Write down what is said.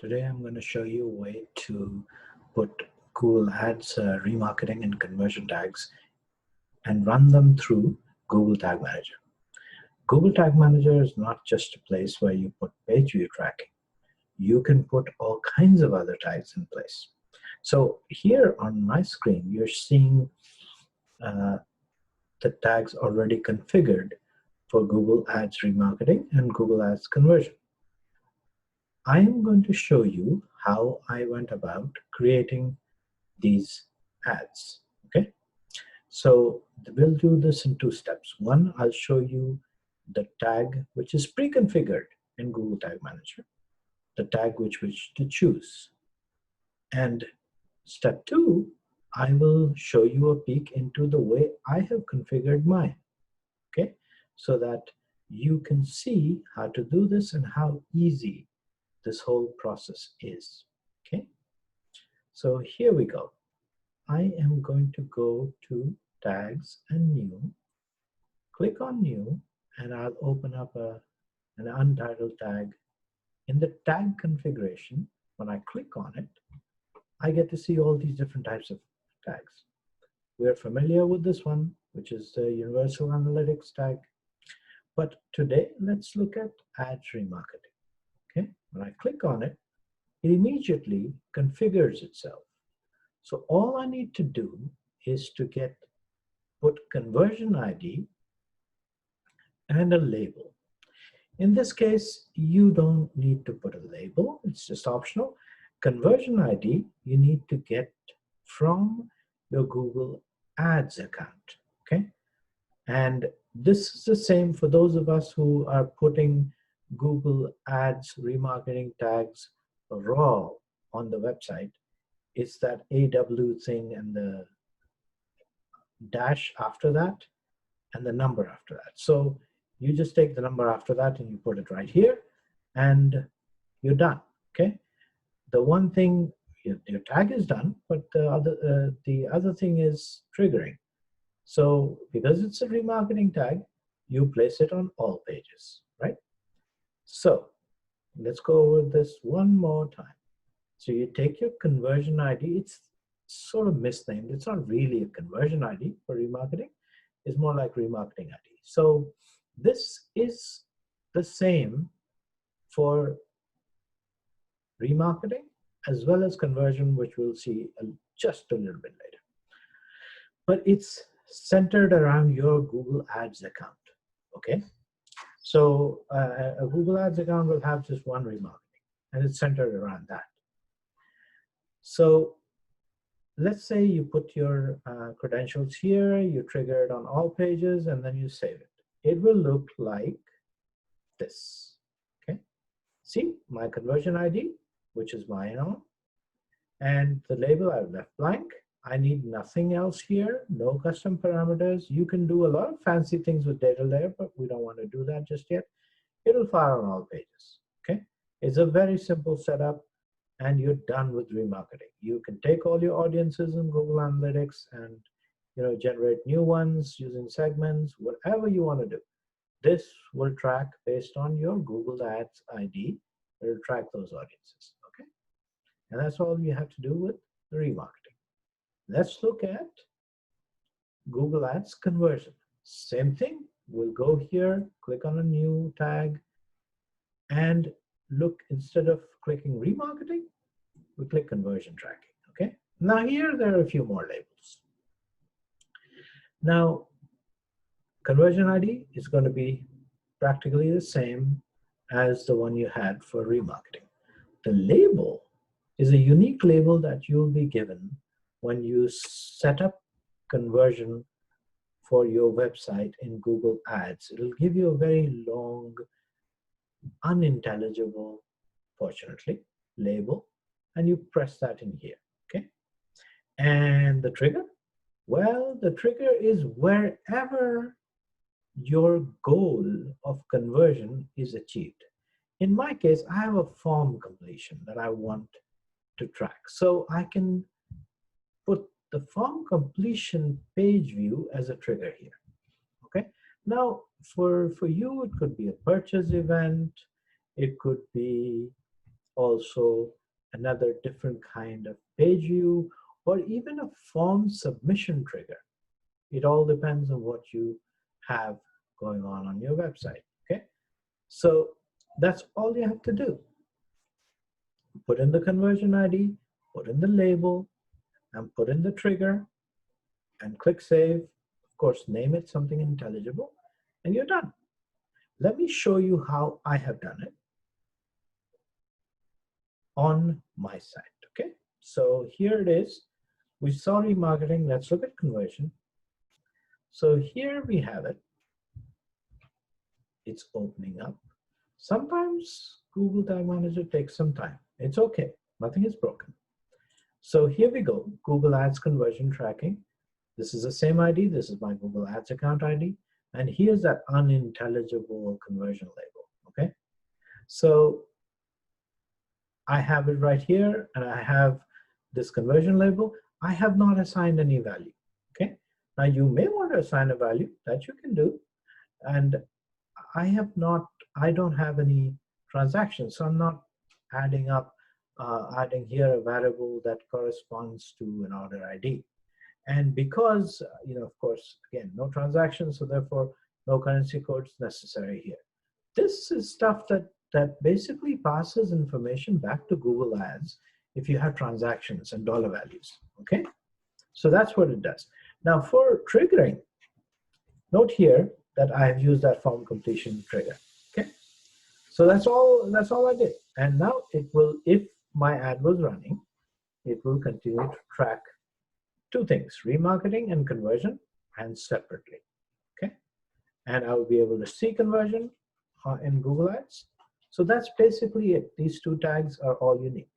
Today I'm going to show you a way to put Google Ads remarketing and conversion tags and run them through Google Tag Manager. Google Tag Manager is not just a place where you put page view tracking. You can put all kinds of other tags in place. So here on my screen, you're seeing the tags already configured for Google Ads remarketing and Google Ads conversion. I am going to show you how I went about creating these ads. Okay, so we'll do this in two steps. One, I'll show you the tag which is pre-configured in Google Tag Manager, the tag which to choose. And step two, I will show you a peek into the way I have configured mine. Okay, so that you can see how to do this and how easy this whole process is. Okay, so here we go. I am going to go to tags and new, click on new, and I'll open up an untitled tag. In the tag configuration, when I click on it, I get to see all these different types of tags. We're familiar with this one, which is the Universal Analytics tag. But today, let's look at ads remarketing. Okay, when I click on it, it immediately configures itself. So all I need to do is to put conversion ID and a label. In this case, you don't need to put a label, it's just optional. Conversion ID you need to get from your Google Ads account, okay? And this is the same for those of us who are putting Google Ads remarketing tags raw on the website. It's that AW thing and the dash after that and the number after that. So you just take the number after that and you put it right here and you're done, okay? The one thing, your tag is done, but the other thing is triggering. So because it's a remarketing tag, you place it on all pages, right? So let's go over this one more time. So you take your conversion ID, it's sort of misnamed. It's not really a conversion ID for remarketing. It's more like remarketing ID. So this is the same for remarketing as well as conversion, which we'll see just a little bit later. But it's centered around your Google Ads account, okay? So a Google Ads account will have just one remarketing, and it's centered around that. So let's say you put your credentials here, you trigger it on all pages, and then you save it. It will look like this, okay? See, my conversion ID, which is my own, and the label I've left blank. I need nothing else here, no custom parameters. You can do a lot of fancy things with data layer, but we don't want to do that just yet. It'll fire on all pages, okay? It's a very simple setup, and you're done with remarketing. You can take all your audiences in Google Analytics and generate new ones using segments, whatever you want to do. This will track based on your Google Ads ID. It'll track those audiences, okay? And that's all you have to do with the remarketing. Let's look at Google Ads conversion. Same thing. We'll go here, click on a new tag, and look, instead of clicking remarketing, we click conversion tracking, okay? Now here, there are a few more labels. Now, conversion ID is going to be practically the same as the one you had for remarketing. The label is a unique label that you'll be given when you set up conversion for your website in Google Ads. It'll give you a very long, unintelligible, fortunately, label, and you press that in here, okay? And the trigger? Well, the trigger is wherever your goal of conversion is achieved. In my case, I have a form completion that I want to track. So I can put the form completion page view as a trigger here, okay? Now, for you, it could be a purchase event. It could be also another different kind of page view, or even a form submission trigger. It all depends on what you have going on your website. Okay, so that's all you have to do. Put in the conversion ID, put in the label, and put in the trigger, and click save. Of course, name it something intelligible, and you're done. Let me show you how I have done it on my site. Okay, so here it is. We saw remarketing. Let's look at conversion. So here we have it. It's opening up. Sometimes Google Tag Manager takes some time. It's okay. Nothing is broken. So here we go. Google Ads conversion tracking. This is the same ID. This is my Google Ads account ID. And here's that unintelligible conversion label. Okay. So I have it right here, and I have this conversion label. I have not assigned any value. Okay. Now you may want to assign a value. That you can do. And I don't have any transactions, so I'm not adding here a variable that corresponds to an order ID. And because, of course, again, no transactions, so therefore no currency codes necessary here. This is stuff that basically passes information back to Google Ads if you have transactions and dollar values, okay? So that's what it does. Now for triggering, note here that I have used that form completion trigger, okay? So that's all I did. And now it will, if my ad was running, it will continue to track two things, remarketing and conversion, and separately, okay? And I will be able to see conversion in Google Ads. So that's basically it. These two tags are all you need.